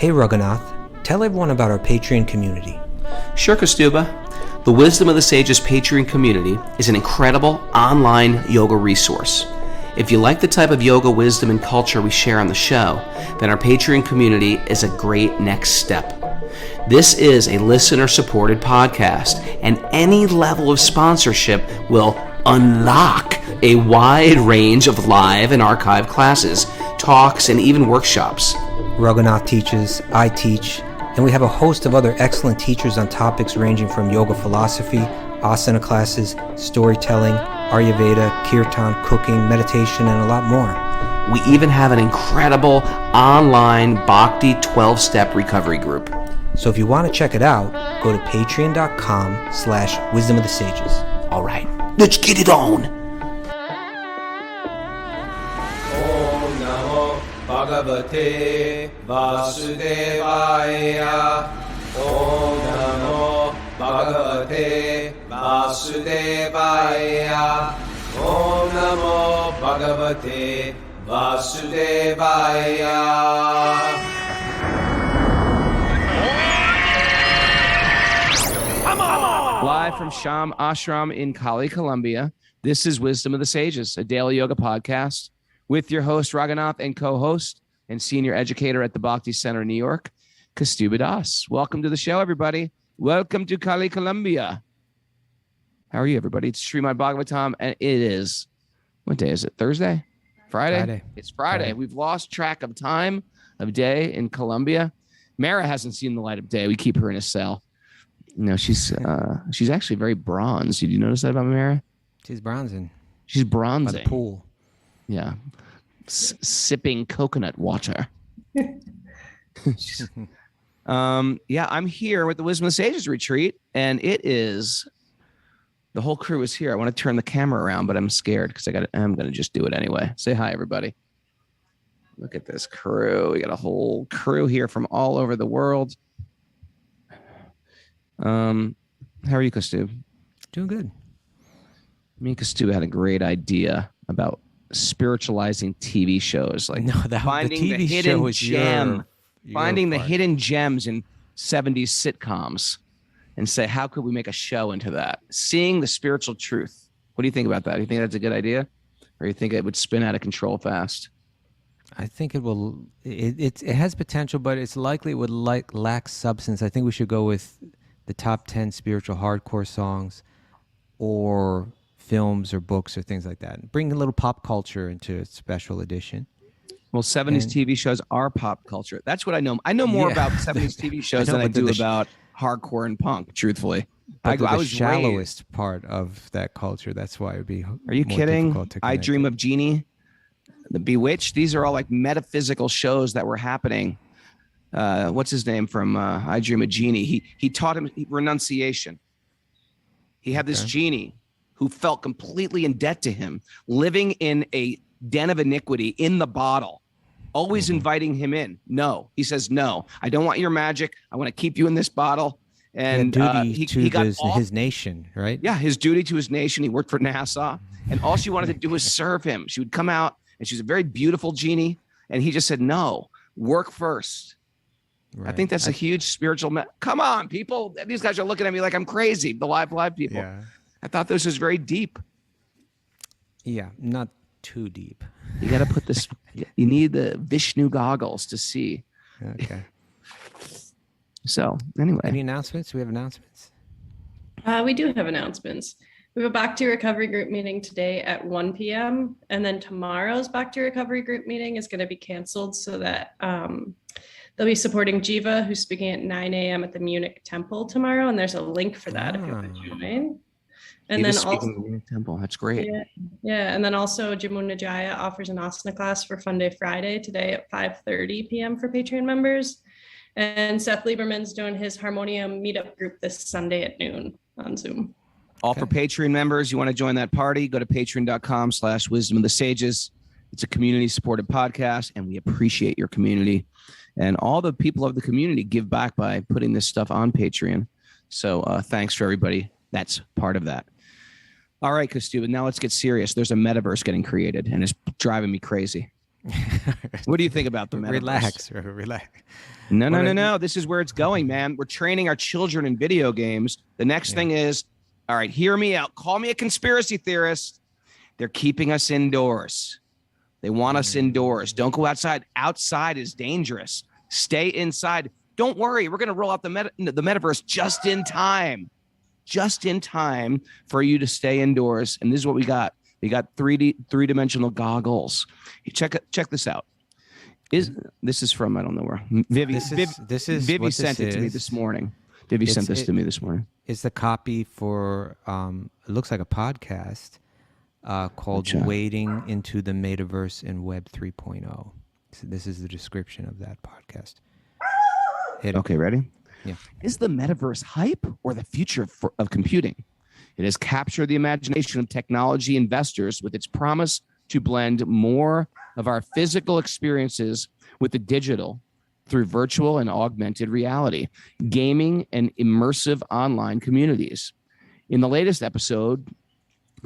Hey Raghunath, tell everyone about our Patreon community. Sure, Kaustubha. The Wisdom of the Sages Patreon community is an incredible online yoga resource. If you like the type of yoga wisdom and culture we share on the show, then our Patreon community is a great next step. This is a listener-supported podcast, and any level of sponsorship will unlock a wide range of live and archived classes, talks, and even workshops. Raghunath teaches, I teach, and we have a host of other excellent teachers on topics ranging from yoga philosophy, asana classes, storytelling, Ayurveda, kirtan, cooking, meditation, and a lot more. We even have an incredible online Bhakti 12-step recovery group. So if you want to check it out, go to patreon.com/wisdom of the sages. All right, let's get it on. Om Namo Bhagavate Vasudevaya. Om Namo Bhagavate Vasudevaya. Om Namo Bhagavate Vasudevaya. Live from Sham Ashram in Cali, Colombia, this is Wisdom of the Sages, a daily yoga podcast with your host, Raghunath, and co-host and senior educator at the Bhakti Center in New York, Kaustubha Das. Welcome to the show, everybody. Welcome to Cali, Colombia. How are you, everybody? It's Srimad Bhagavatam, and it is, what day is it? Thursday? Friday? It's Friday. We've lost track of time of day in Colombia. Mara hasn't seen the light of day. We keep her in a cell. No, she's actually very bronzed. Did you notice that about Mara? She's bronzing. She's bronzing. By the pool. Yeah. Sipping coconut water. Yeah, I'm here with the Wisdom of the Sages retreat, and it is, the whole crew is here. I want to turn the camera around, but I'm scared because I'm going to just do it anyway. Say hi, everybody. Look at this crew. We got a whole crew here from all over the world. How are you, Kaustubha? Doing good. Me and Kaustubha had a great idea about spiritualizing TV shows, like finding the hidden gem, finding the hidden gems in 70s sitcoms, and say, how could we make a show into that? Seeing the spiritual truth. What do you think about that? Do you think that's a good idea, or do you think it would spin out of control fast? I think it will. It has potential, but it's likely it would lack substance. I think we should go with the top 10 spiritual hardcore songs, or films or books or things like that. Bring a little pop culture into a special edition. Well, 70s TV shows are pop culture. That's what I know. I know more about 70s TV shows than I do about hardcore and punk, truthfully. I was the shallowest part of that culture. That's why it would be. Are you kidding? I Dream of Jeannie, The Bewitched. These are all like metaphysical shows that were happening. What's his name from I Dream of Jeannie? He taught him renunciation. He had this genie who felt completely in debt to him, living in a den of iniquity in the bottle, always inviting him in. No, he says, no, I don't want your magic. I want to keep you in this bottle. And he got his nation, right? Yeah, his duty to his nation. He worked for NASA, and all she wanted to do was serve him. She would come out, and she's a very beautiful genie, and he just said, no, work first. Right. I think that's a huge spiritual. Come on, people. These guys are looking at me like I'm crazy. The live people. Yeah. I thought this was very deep. Yeah, not too deep. You got to put this. You need the Vishnu goggles to see. Okay. So anyway. Any announcements? We have announcements? We do have announcements. We have a Bhakti Recovery Group meeting today at 1 p.m. And then tomorrow's Bhakti Recovery Group meeting is going to be canceled so that they'll be supporting Jiva, who's speaking at 9 a.m. at the Munich Temple tomorrow. And there's a link for that if you want to join. And then also, Munich Temple. That's great. Yeah. And then also Jamuna Jaya offers an asana class for Fun Day Friday today at 5:30 p.m. for Patreon members. And Seth Lieberman's doing his Harmonium meetup group this Sunday at noon on Zoom. All for Patreon members. You want to join that party, go to patreon.com/wisdom of the sages. It's a community supported podcast, and we appreciate your community. And all the people of the community give back by putting this stuff on Patreon. So thanks for everybody that's part of that. All right, Kaustubha, now let's get serious. There's a metaverse getting created, and it's driving me crazy. What do you think about the metaverse? Relax. No. This is where it's going, man. We're training our children in video games. The next thing is, all right, hear me out. Call me a conspiracy theorist. They're keeping us indoors. They want us indoors. Don't go outside. Outside is dangerous. Stay inside. Don't worry. We're going to roll out the metaverse just in time for you to stay indoors. And this is what we got. We got three-dimensional goggles. Check this out. This is from, I don't know where. Vivi sent it to me this morning. Vivi sent this to me this morning. It's the copy for, it looks like a podcast called Wading into the Metaverse and Web 3.0. So this is the description of that podcast. Okay, ready? Yeah. Is the metaverse hype or the future of computing? It has captured the imagination of technology investors with its promise to blend more of our physical experiences with the digital through virtual and augmented reality, gaming, and immersive online communities. In the latest episode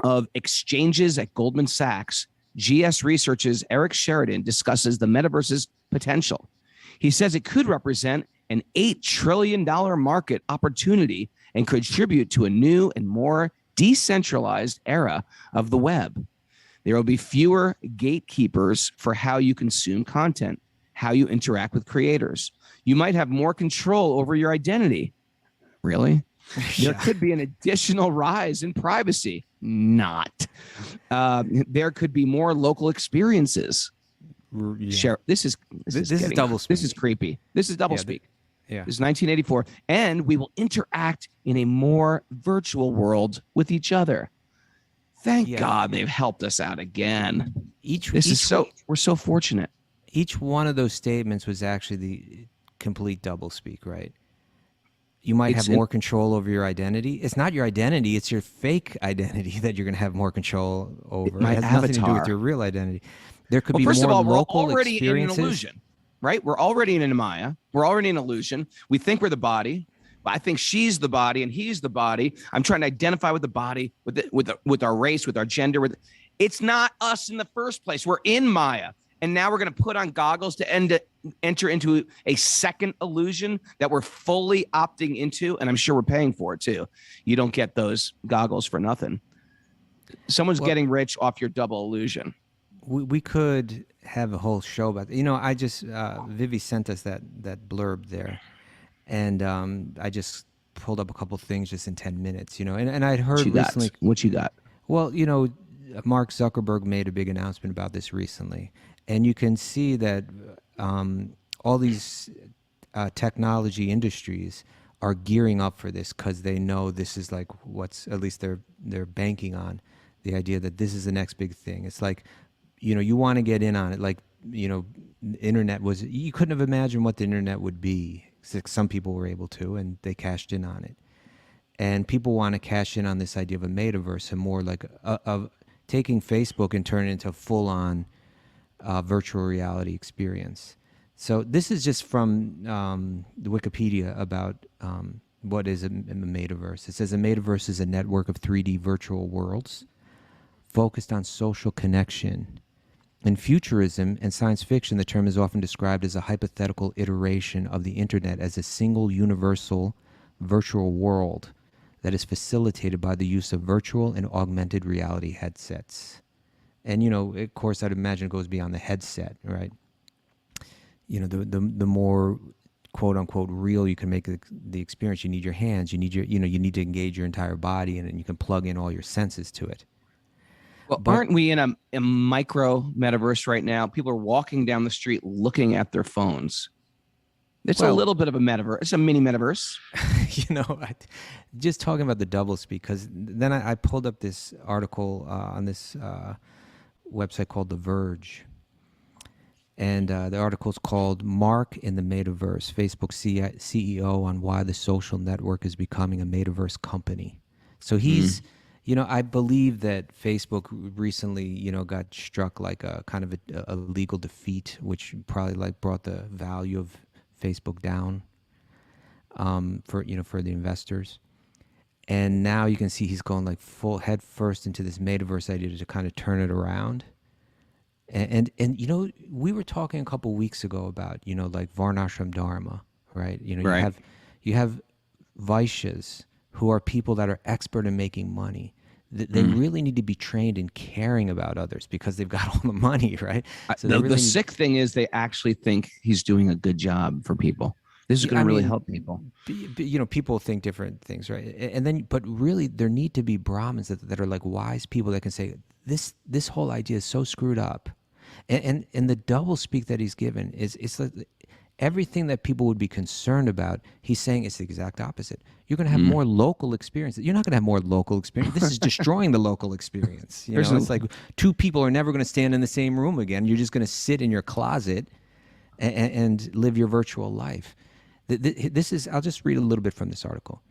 of Exchanges at Goldman Sachs, GS Research's Eric Sheridan discusses the metaverse's potential. He says it could represent an $8 trillion market opportunity and contribute to a new and more decentralized era of the web. There will be fewer gatekeepers for how you consume content, how you interact with creators. You might have more control over your identity. Really? There could be an additional rise in privacy. Not. There could be more local experiences. Share. This is doublespeak. This is creepy. This is doublespeak. Yeah. This is 1984. And we will interact in a more virtual world with each other. Thank God they've helped us out again. We're so fortunate. Each one of those statements was actually the complete doublespeak, right? You might have more control over your identity. It's not your identity. It's your fake identity that you're going to have more control over. It has nothing to do with your real identity. There could be more local experiences. First of all, we're already in an illusion, right? We're already in a Maya. We're already in an illusion. We think we're the body. I think she's the body and he's the body. I'm trying to identify with the body, with our race, with our gender. It's not us in the first place. We're in Maya. And now we're going to put on goggles to enter into a second illusion that we're fully opting into. And I'm sure we're paying for it too. You don't get those goggles for nothing. Someone's getting rich off your double illusion. We could have a whole show about that. I just, Vivi sent us that blurb there. And I just pulled up a couple things just in 10 minutes, and I'd heard recently. What you got? Well, Mark Zuckerberg made a big announcement about this recently. And you can see that all these technology industries are gearing up for this because they know this is like what's, at least they're banking on the idea that this is the next big thing. It's like, you want to get in on it. Like, the internet was, you couldn't have imagined what the internet would be. Some people were able to, and they cashed in on it. And people want to cash in on this idea of a metaverse and more like of taking Facebook and turning it into a full-on virtual reality experience. So this is just from the Wikipedia about what is a metaverse. It says a metaverse is a network of 3D virtual worlds focused on social connection. In futurism and science fiction, the term is often described as a hypothetical iteration of the internet as a single universal virtual world that is facilitated by the use of virtual and augmented reality headsets. And, of course, I'd imagine it goes beyond the headset, right? The more quote unquote real you can make the experience, you need your hands, you need you need to engage your entire body, and then you can plug in all your senses to it. Well, aren't we in a micro metaverse right now? People are walking down the street looking at their phones. It's a little bit of a metaverse. It's a mini metaverse. Just talking about the doublespeak, because then I pulled up this article on this website called The Verge. And the article is called Mark in the Metaverse, Facebook CEO on why the social network is becoming a metaverse company. So he's... I believe that Facebook recently, got struck like a kind of a legal defeat, which probably brought the value of Facebook down for the investors. And now you can see he's going full head first into this metaverse idea to kind of turn it around. And we were talking a couple weeks ago about like Varnashram Dharma, right? Right. You have Vaishyas who are people that are expert in making money. They really need to be trained in caring about others because they've got all the money, right? So The sick thing is they actually think he's doing a good job for people. This is going to really help people. People think different things, right? And then, but really, there need to be Brahmins that are like wise people that can say this whole idea is so screwed up, and the double speak that he's given it's like everything that people would be concerned about. He's saying it's the exact opposite. You're going to have more local experience. You're not going to have more local experience. This is destroying the local experience. It's like two people are never going to stand in the same room again. You're just going to sit in your closet and live your virtual life. This is, I'll just read a little bit from this article.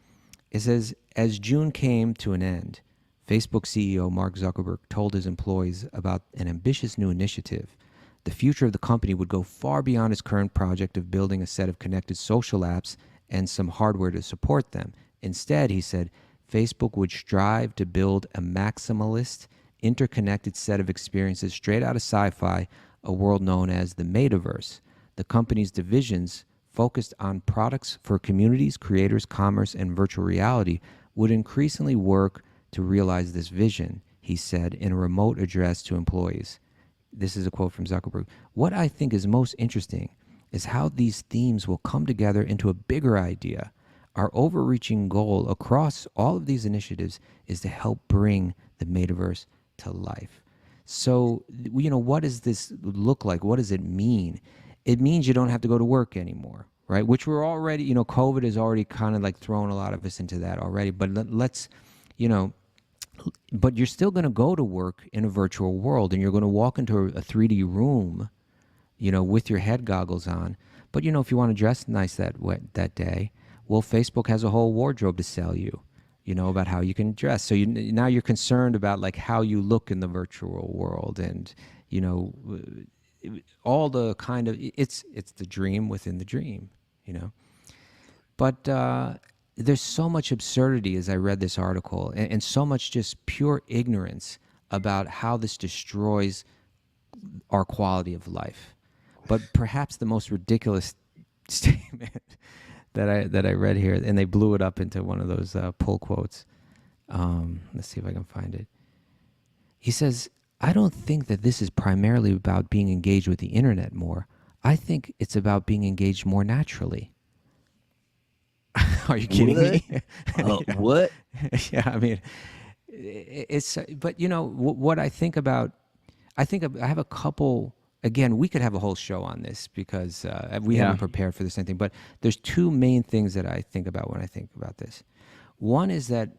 It says, as June came to an end, Facebook CEO Mark Zuckerberg told his employees about an ambitious new initiative. The future of the company would go far beyond its current project of building a set of connected social apps and some hardware to support them. Instead, he said, Facebook would strive to build a maximalist, interconnected set of experiences straight out of sci-fi, a world known as the Metaverse. The company's divisions focused on products for communities, creators, commerce, and virtual reality would increasingly work to realize this vision, he said in a remote address to employees. This is a quote from Zuckerberg. What I think is most interesting is how these themes will come together into a bigger idea. Our overreaching goal across all of these initiatives is to help bring the Metaverse to life. So, what does this look like? What does it mean? It means you don't have to go to work anymore, right? Which we're already, COVID has already kind of like thrown a lot of us into that already. But let's, but you're still going to go to work in a virtual world, and you're going to walk into a 3D room, with your head goggles on. But, if you want to dress nice that day, well, Facebook has a whole wardrobe to sell you, about how you can dress. So now you're concerned about like how you look in the virtual world, and, all the kind of, it's the dream within the dream, But there's so much absurdity as I read this article, and so much just pure ignorance about how this destroys our quality of life. But perhaps the most ridiculous statement that I read here, and they blew it up into one of those pull quotes. Let's see if I can find it. He says, I don't think that this is primarily about being engaged with the internet more. I think it's about being engaged more naturally. Are you kidding me? What? Yeah, I mean, it's, but what I think about, I have a couple, again, we could have a whole show on this because we haven't prepared for this anything, but there's two main things that I think about when I think about this. One is that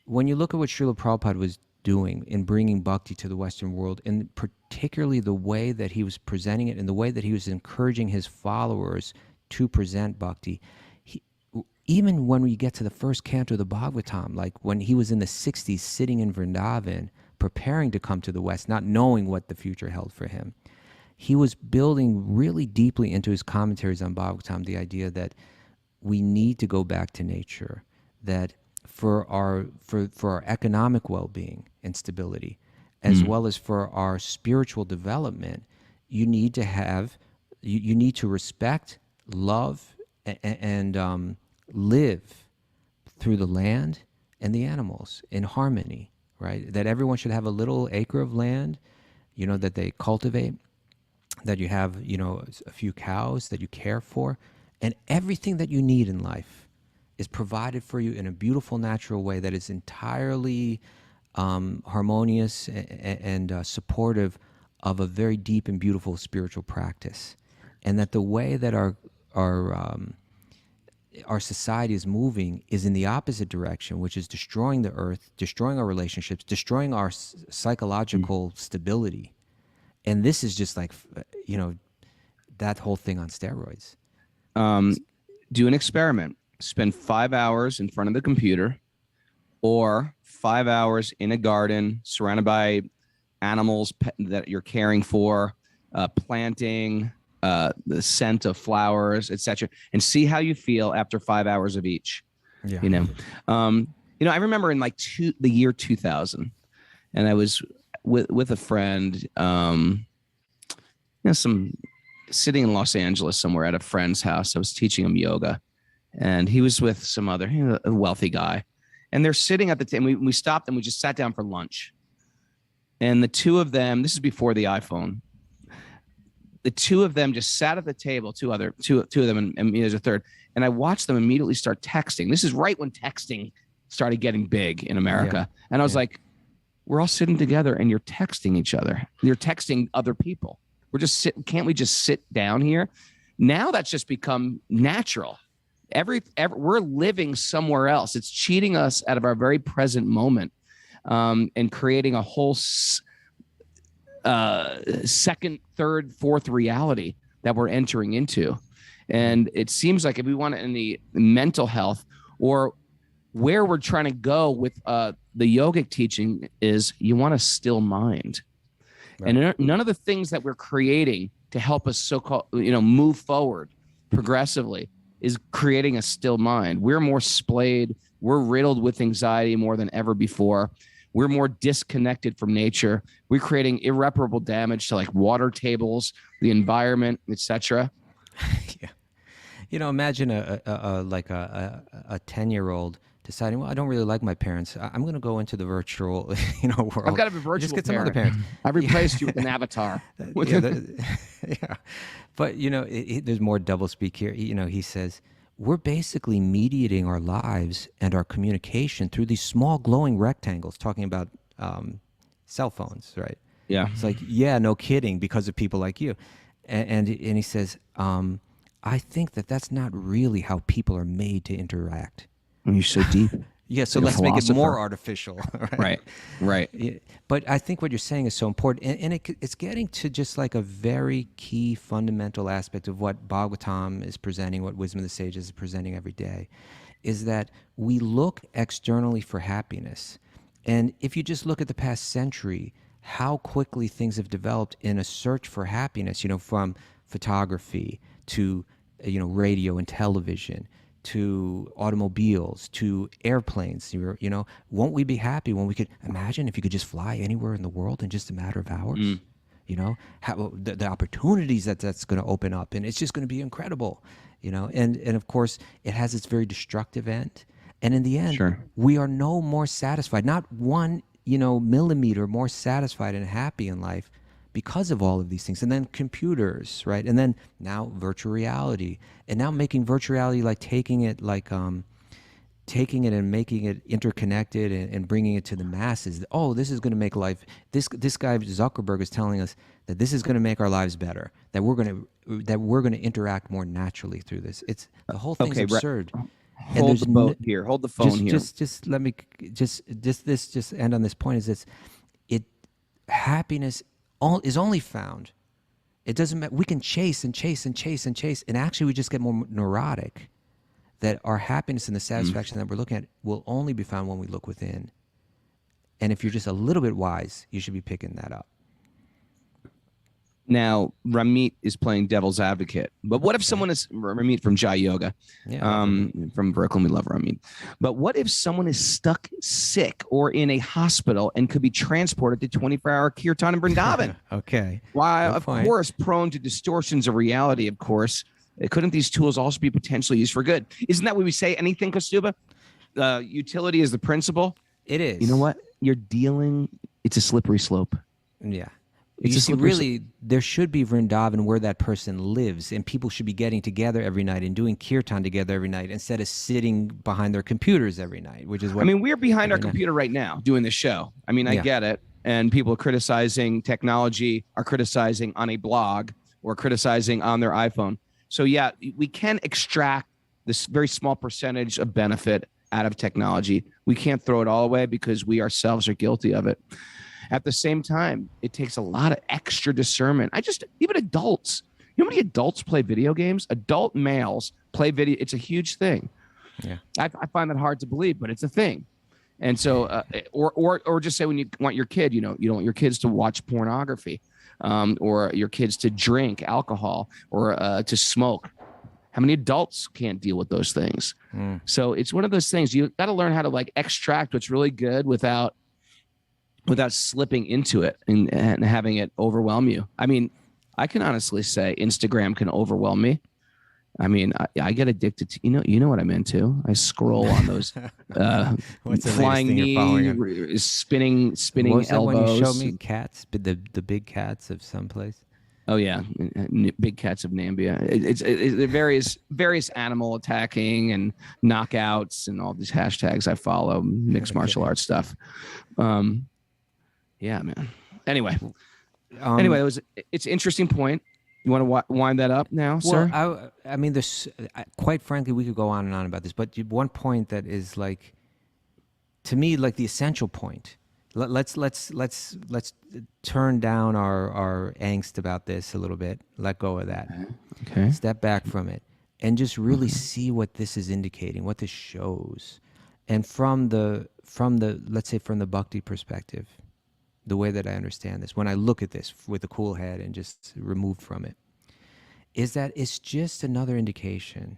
when you look at what Srila Prabhupada was doing in bringing bhakti to the Western world, and particularly the way that he was presenting it and the way that he was encouraging his followers to present bhakti, even when we get to the first canto of the Bhagavatam, like when he was in the 60s sitting in Vrindavan, preparing to come to the West, not knowing what the future held for him, he was building really deeply into his commentaries on Bhagavatam the idea that we need to go back to nature, that for our economic well-being and stability, as well as for our spiritual development, you need to have, you need to respect, love, and live through the land and the animals in harmony, right? That everyone should have a little acre of land, that they cultivate, that you have, a few cows that you care for, and everything that you need in life is provided for you in a beautiful, natural way that is entirely harmonious and supportive of a very deep and beautiful spiritual practice. And that the way that our society is moving is in the opposite direction, which is destroying the earth, destroying our relationships, destroying our psychological stability. And this is just like, that whole thing on steroids. Do an experiment. Spend 5 hours in front of the computer, or 5 hours in a garden surrounded by animals that you're caring for, planting, the scent of flowers, etc., and see how you feel after 5 hours of each. Yeah. I remember in like the year 2000, and I was with a friend, some sitting in Los Angeles somewhere at a friend's house. I was teaching him yoga, and he was with some other a wealthy guy, and they're sitting at the table. We stopped and we just sat down for lunch. And the two of them, this is before the iPhone, the two of them just sat at the table, two of them, and me as a third. And I watched them immediately start texting. This is right when texting started getting big in America. Yeah. And I was like, we're all sitting together and you're texting each other. You're texting other people. We're just sitting. Can't we just sit down here? Now that's just become natural. We're living somewhere else. It's cheating us out of our very present moment, and creating a whole second, third, fourth reality that we're entering into. And it seems like if we want it in the mental health, or where we're trying to go with the yogic teaching, is you want a still mind. Right. And none of the things that we're creating to help us so-called, move forward progressively is creating a still mind. We're more splayed. We're riddled with anxiety more than ever before. We're more disconnected from nature. We're creating irreparable damage to like water tables, the environment, etc. Yeah. Imagine a 10-year-old deciding, well, I don't really like my parents. I'm going to go into the virtual, world. I've got a virtual just get parent. some other parents. I've replaced you with an avatar. Yeah. But, there's more doublespeak here. He says, we're basically mediating our lives and our communication through these small glowing rectangles, talking about cell phones, right? Yeah. It's like, yeah, no kidding, because of people like you. And he says, I think that's not really how people are made to interact. You're so deep. Yeah, so let's make it more artificial. Right. Yeah, but I think what you're saying is so important. And it's getting to just like a very key fundamental aspect of what Bhagavatam is presenting, what Wisdom of the Sages is presenting every day, is that we look externally for happiness. And if you just look at the past century, how quickly things have developed in a search for happiness, from photography to, radio and television, to automobiles, to airplanes. Won't we be happy when we could imagine if you could just fly anywhere in the world in just a matter of hours? How the opportunities that's going to open up, and it's just going to be incredible. And of course it has its very destructive end. And in the end, we are no more satisfied, not one, millimeter more satisfied and happy in life, because of all of these things. And then computers, right? And then now virtual reality, and now making virtual reality, like taking it and making it interconnected and bringing it to the masses. Oh, this is going to make life, this guy Zuckerberg is telling us that this is going to make our lives better, that we're going to interact more naturally through this. It's the whole thing's absurd. Hold the boat here. Hold the phone here. Just let me just end on this point. Is this happiness is only found. It doesn't matter. We can chase and chase and chase and chase, and actually we just get more neurotic. That our happiness and the satisfaction that we're looking at will only be found when we look within. And if you're just a little bit wise, you should be picking that up. Now, Ramit is playing devil's advocate. But what if someone is Ramit from Jai Yoga, from Brooklyn? We love Ramit. But what if someone is stuck sick or in a hospital and could be transported to 24-hour Kirtan in Vrindavan? Okay. While, of course, prone to distortions of reality, of course, couldn't these tools also be potentially used for good? Isn't that what we say? Anything, Kaustubha? Utility is the principle. It is. You know what? It's a slippery slope. Yeah. Really, there should be Vrindavan where that person lives, and people should be getting together every night and doing kirtan together every night instead of sitting behind their computers every night, which is what... we're behind our computer right now doing this show. I get it. And people criticizing technology are criticizing on a blog or criticizing on their iPhone. So, yeah, we can extract this very small percentage of benefit out of technology. We can't throw it all away because we ourselves are guilty of it. At the same time, it takes a lot of extra discernment. Even adults, how many adults play video games? Adult males play video. It's a huge thing. Yeah. I find that hard to believe, but it's a thing. And so, or just say when you want your kid, you don't want your kids to watch pornography, or your kids to drink alcohol or to smoke. How many adults can't deal with those things? So it's one of those things. You got to learn how to extract what's really good without slipping into it and having it overwhelm you. I can honestly say Instagram can overwhelm me. I mean, I get addicted to, you know what I'm into. I scroll on those What's the latest flying thing you're following? knees, spinning What was that one you showed elbows. me? Cats, the big cats of someplace. Oh yeah, big cats of Nambia. It's various animal attacking and knockouts and all these hashtags I follow, mixed martial arts stuff. Yeah, man. Anyway, it's an interesting point. You want to wind that up now, sir? Well, I mean, there's quite frankly, we could go on and on about this, but one point that is like, to me, like the essential point. Let's turn down our angst about this a little bit. Let go of that. Okay. Step back from it and just really see what this is indicating, what this shows. And from the let's say from the bhakti perspective, the way that I understand this, when I look at this with a cool head and just removed from it, is that it's just another indication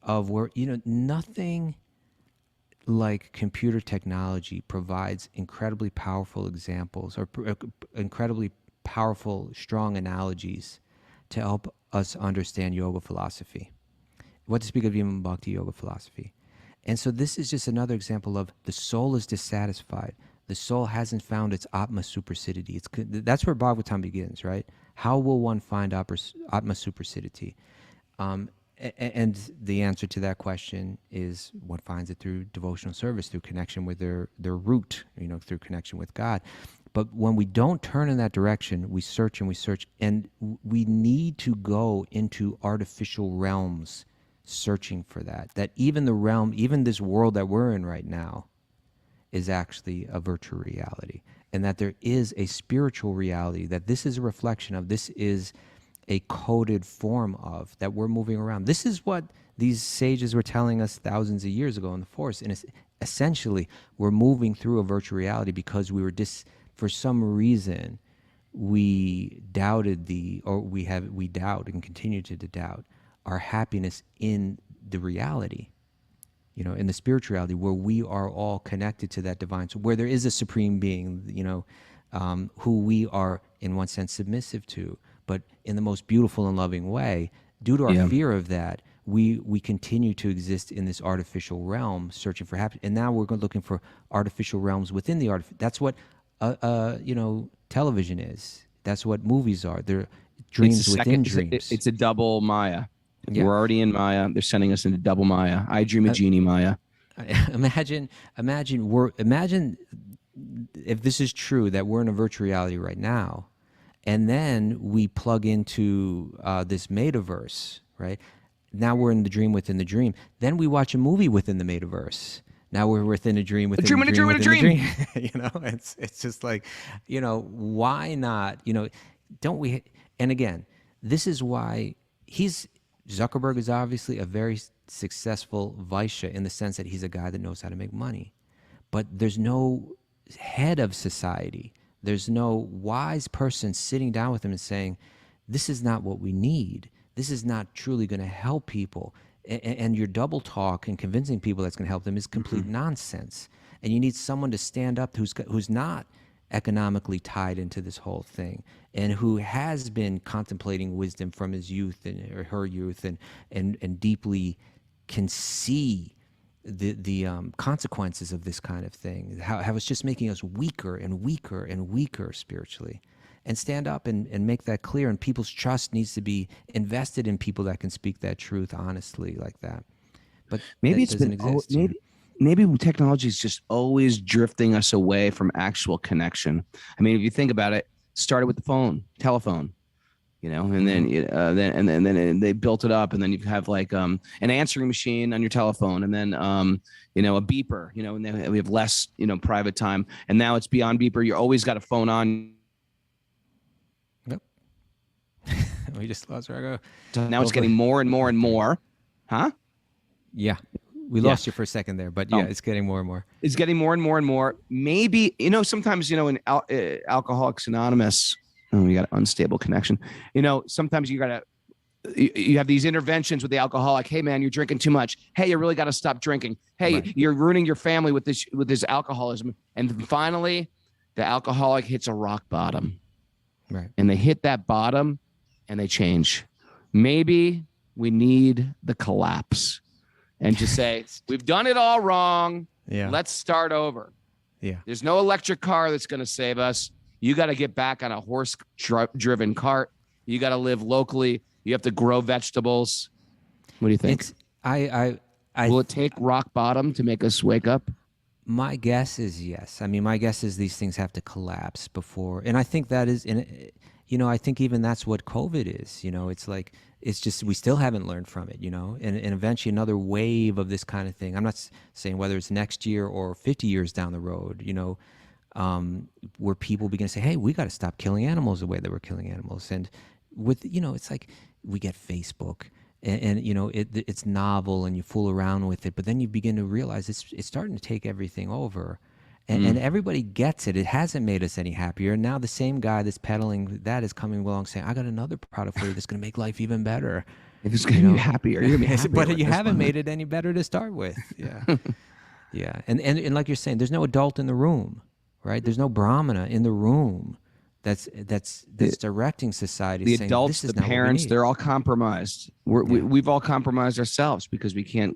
of where, nothing like computer technology provides incredibly powerful examples or incredibly powerful, strong analogies to help us understand yoga philosophy. What to speak of even bhakti yoga philosophy. And so this is just another example of the soul is dissatisfied. The soul hasn't found its Atma supersidity. That's where Bhagavatam begins, right? How will one find Atma supersidity? And the answer to that question is one finds it through devotional service, through connection with their root, through connection with God. But when we don't turn in that direction, we search and we search, and we need to go into artificial realms searching for that. That even this world that we're in right now is actually a virtual reality. And that there is a spiritual reality, that this is a reflection of, this is a coded form of, that we're moving around. This is what these sages were telling us thousands of years ago in the forest. And it's essentially, we're moving through a virtual reality because we were for some reason, we doubted we doubt and continue to doubt our happiness in the reality, in the spirituality where we are all connected to that divine, so where there is a supreme being, who we are in one sense submissive to, but in the most beautiful and loving way. Due to our fear of that, we continue to exist in this artificial realm, searching for happiness. And now we're looking for artificial realms within the That's what, television is. That's what movies are. They're dreams within dreams. It's a double Maya. Yeah. We're already in Maya. They're sending us into double Maya. I dream a genie Maya. Imagine if this is true, that we're in a virtual reality right now, and then we plug into this metaverse, right? Now we're in the dream within the dream. Then we watch a movie within the metaverse. Now we're within a dream within a dream within a dream. It's just like, why not? Don't we? And again, this is why Zuckerberg is obviously a very successful Vaishya in the sense that he's a guy that knows how to make money. But there's no head of society. There's no wise person sitting down with him and saying, this is not what we need. This is not truly going to help people. And your double talk and convincing people that's going to help them is complete nonsense. And you need someone to stand up who's not economically tied into this whole thing, and who has been contemplating wisdom from his youth or her youth, and deeply can see the consequences of this kind of thing, how it's just making us weaker and weaker and weaker spiritually. And stand up and make that clear, and people's trust needs to be invested in people that can speak that truth honestly like that. But maybe that doesn't exist. Maybe technology is just always drifting us away from actual connection. I mean, if you think about it, started with the telephone, and then they built it up, and then you have like an answering machine on your telephone, and then a beeper, and then we have less private time, and now it's beyond beeper. You always got a phone on. Yep. We just lost Rago. Now it's getting more and more and more, huh? Yeah. We lost you for a second there, but yeah, it's getting more and more. It's getting more and more and more. Maybe, sometimes, in Alcoholics Anonymous, we got an unstable connection. Sometimes you have these interventions with the alcoholic. Hey man, you're drinking too much. Hey, you really got to stop drinking. Hey, right. You're ruining your family with this alcoholism. And finally, the alcoholic hits a rock bottom. Right. and they hit that bottom and they change. Maybe we need the collapse and just say, we've done it all wrong. Yeah. Let's start over. Yeah. There's no electric car that's going to save us. You got to get back on a horse-driven cart. You got to live locally. You have to grow vegetables. What do you think? Will it take rock bottom to make us wake up? My guess is yes. I mean, my guess is these things have to collapse before, and I think that is, I think even that's what COVID is. It's like it's just we still haven't learned from it. And eventually another wave of this kind of thing. I'm not saying whether it's next year or 50 years down the road. Where people begin to say, "Hey, we got to stop killing animals the way that we're killing animals," and with it's like we get Facebook. And it's novel and you fool around with it, but then you begin to realize it's starting to take everything over, and everybody gets it. It hasn't made us any happier. And now the same guy that's peddling that is coming along saying, "I got another product for you that's going to make life even better." If it's going to be happier, you're going to be happier. But you haven't made it any better to start with. Yeah, yeah. And like you're saying, there's no adult in the room, right? There's no brahmana in the room. That's directing society. The saying, adults, the parents, they're all compromised. We've all compromised ourselves because we can't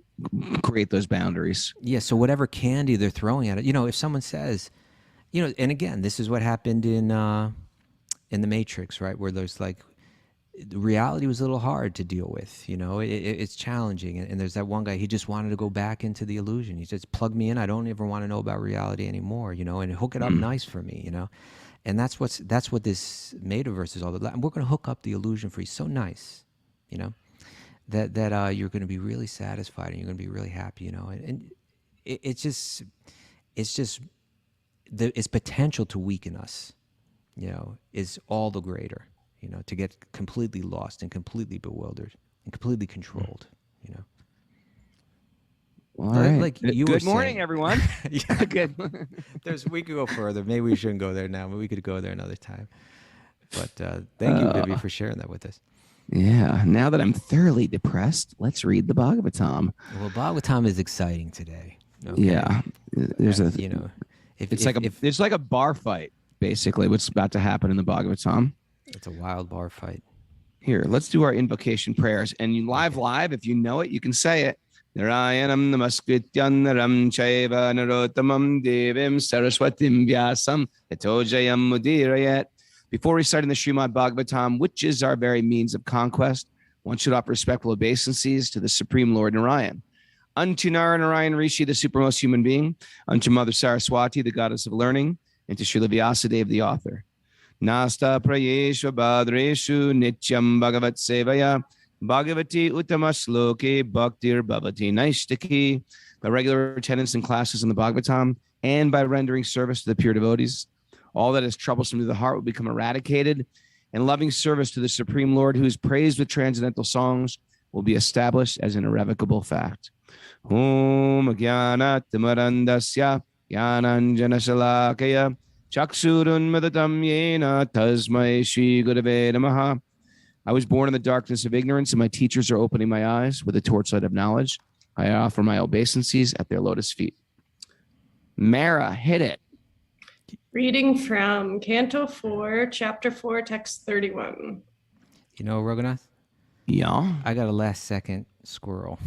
create those boundaries. Yeah. So whatever candy they're throwing at it, if someone says, and again, this is what happened in the Matrix, right? Where there's like, reality was a little hard to deal with. It's challenging. And there's that one guy, he just wanted to go back into the illusion. He says, plug me in. I don't ever want to know about reality anymore, and hook it up nice for me, And that's what this Metaverse is all about. And we're going to hook up the illusion for you so nice, that you're going to be really satisfied and you're going to be really happy, And it's just its potential to weaken us, is all the greater, to get completely lost and completely bewildered and completely controlled, All right. Like you good were morning, saying. everyone. Yeah. Good. We could go further. Maybe we shouldn't go there now, but we could go there another time. But thank you, Vivi, for sharing that with us. Yeah. Now that I'm thoroughly depressed, let's read the Bhagavatam. Well, Bhagavatam is exciting today. Okay? Yeah. There's it's like a bar fight, basically, what's about to happen in the Bhagavatam. It's a wild bar fight. Here, let's do our invocation prayers. And you live, if you know it, you can say it. Narayanam namaskrityan naram chaiva narottamam devim saraswatim vyasam tato jayam mudirayat. Before reciting the Srimad Bhagavatam, which is our very means of conquest, one should offer respectful obeisances to the Supreme Lord Narayan. Unto Narayan Rishi, the supermost human being, unto Mother Saraswati, the goddess of learning, and to Srila Vyasadeva, the author. Nasta prayeshu badreshu nityam bhagavat sevaya Bhagavati Uttama Sloke Bhaktir Bhavati Naishtaki, by regular attendance in classes in the Bhagavatam and by rendering service to the pure devotees. All that is troublesome to the heart will become eradicated, and loving service to the Supreme Lord, who is praised with transcendental songs, will be established as an irrevocable fact. Om Jnana Timarandasya Jnananjana Shalakaya Chaksurun Madatam Yena Tasmai Shri Gurave Namaha. I was born in the darkness of ignorance, and my teachers are opening my eyes with the torchlight of knowledge. I offer my obeisances at their lotus feet. Mara, hit it. Reading from Canto 4, Chapter 4, Text 31. Raghunath? Yeah. I got a last second squirrel.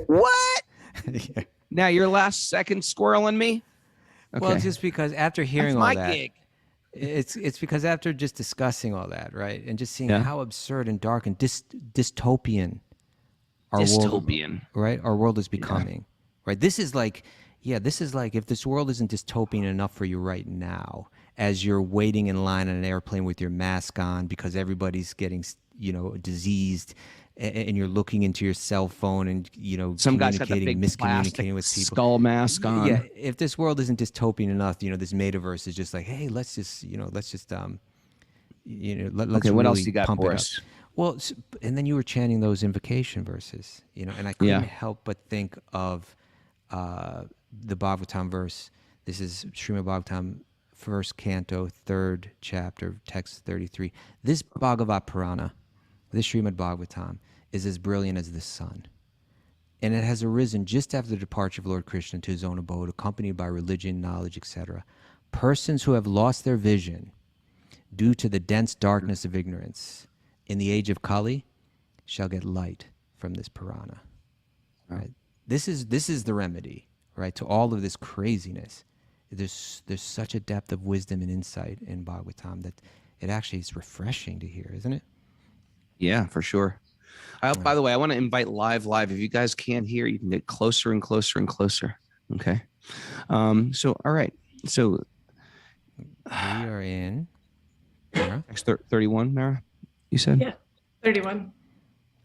What? Yeah. Now you're last second squirreling me? Okay. Well, just because after hearing That's all my that, gig. it's because after just discussing all that, right, and just seeing how absurd and dark and dystopian our world is becoming, right? This is like if this world isn't dystopian enough for you right now, as you're waiting in line on an airplane with your mask on because everybody's getting diseased, and you're looking into your cell phone and some guy's got the big miscommunicating with people, skull mask on. Yeah, if this world isn't dystopian enough, this Metaverse is just like, hey, let's just what really else you got for us? Well, and then you were chanting those invocation verses, and I couldn't help but think of the Bhagavatam verse. This is Srimad Bhagavatam, 1st Canto, 3rd chapter, text 33. This Bhagavat Purana, this Srimad Bhagavatam, is as brilliant as the sun. And it has arisen just after the departure of Lord Krishna to his own abode, accompanied by religion, knowledge, etc. Persons who have lost their vision due to the dense darkness of ignorance. In the age of Kali, shall get light from this Purana. Right? This is the remedy, right, to all of this craziness. There's such a depth of wisdom and insight in Bhagavatam that it actually is refreshing to hear, isn't it? Yeah, for sure. By the way, I want to invite live. If you guys can't hear, you can get closer and closer and closer. Okay. So, all right. So we are in Mara? 31, Mara, you said? Yeah, 31.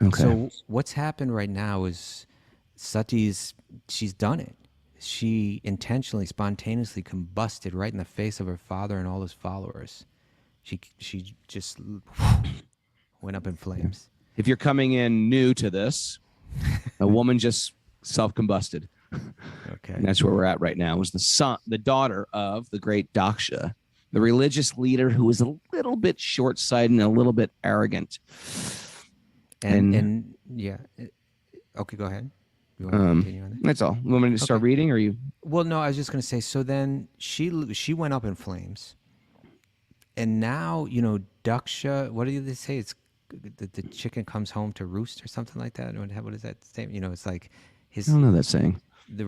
Okay. So what's happened right now is she's done it. She intentionally, spontaneously combusted right in the face of her father and all his followers. She just went up in flames. If you're coming in new to this, a woman just self-combusted. Okay. And that's where we're at right now. It was the daughter of the great Daksa, the religious leader who was a little bit short-sighted and a little bit arrogant. And yeah. Okay, go ahead. You want to continue on that? That's all. You want me to start reading, or you? Well, no, I was just going to say, so then she went up in flames. And now, Daksha, what did they say? It's the chicken comes home to roost or something like that. What is that statement? It's like I don't know that saying. The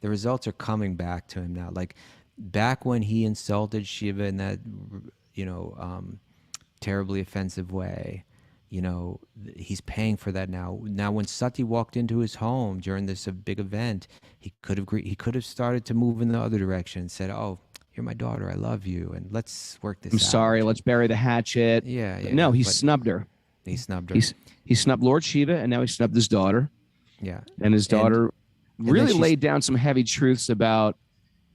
results are coming back to him now. Like back when he insulted Shiva in that, terribly offensive way, he's paying for that now. Now, when Sati walked into his home during this big event, he could have started to move in the other direction and said, "Oh, you're my daughter. I love you, and let's work this out. I'm sorry. Let's bury the hatchet." Yeah. But no, he snubbed her. He snubbed her. He snubbed Lord Shiva, and now he snubbed his daughter. Yeah. And his daughter really then laid down some heavy truths about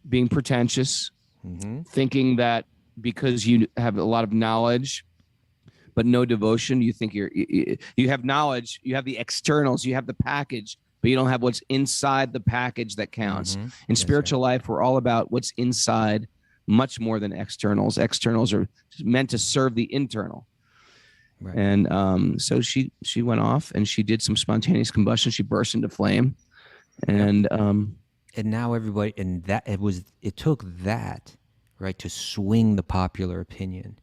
being pretentious, thinking that because you have a lot of knowledge but no devotion, you think you have knowledge, you have the externals, you have the package, but you don't have what's inside the package that counts. In spiritual life, we're all about what's inside much more than externals. Externals are meant to serve the internal. Right. And so she went off and she did some spontaneous combustion. She burst into flame, and now everybody, and that it took that, right, to swing the popular opinion.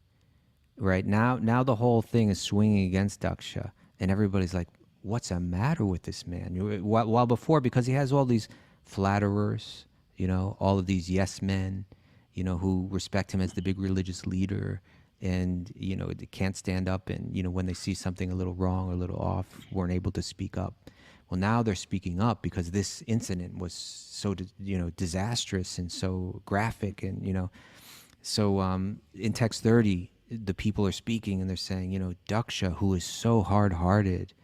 Right now the whole thing is swinging against Daksha, and everybody's like, "What's the matter with this man?" While before, because he has all these flatterers, all of these yes men, who respect him as the big religious leader. And, they can't stand up and, when they see something a little wrong or a little off, weren't able to speak up. Well, now they're speaking up because this incident was so, disastrous and so graphic. And, so in text 30, the people are speaking and they're saying, Daksha, who is so hard-hearted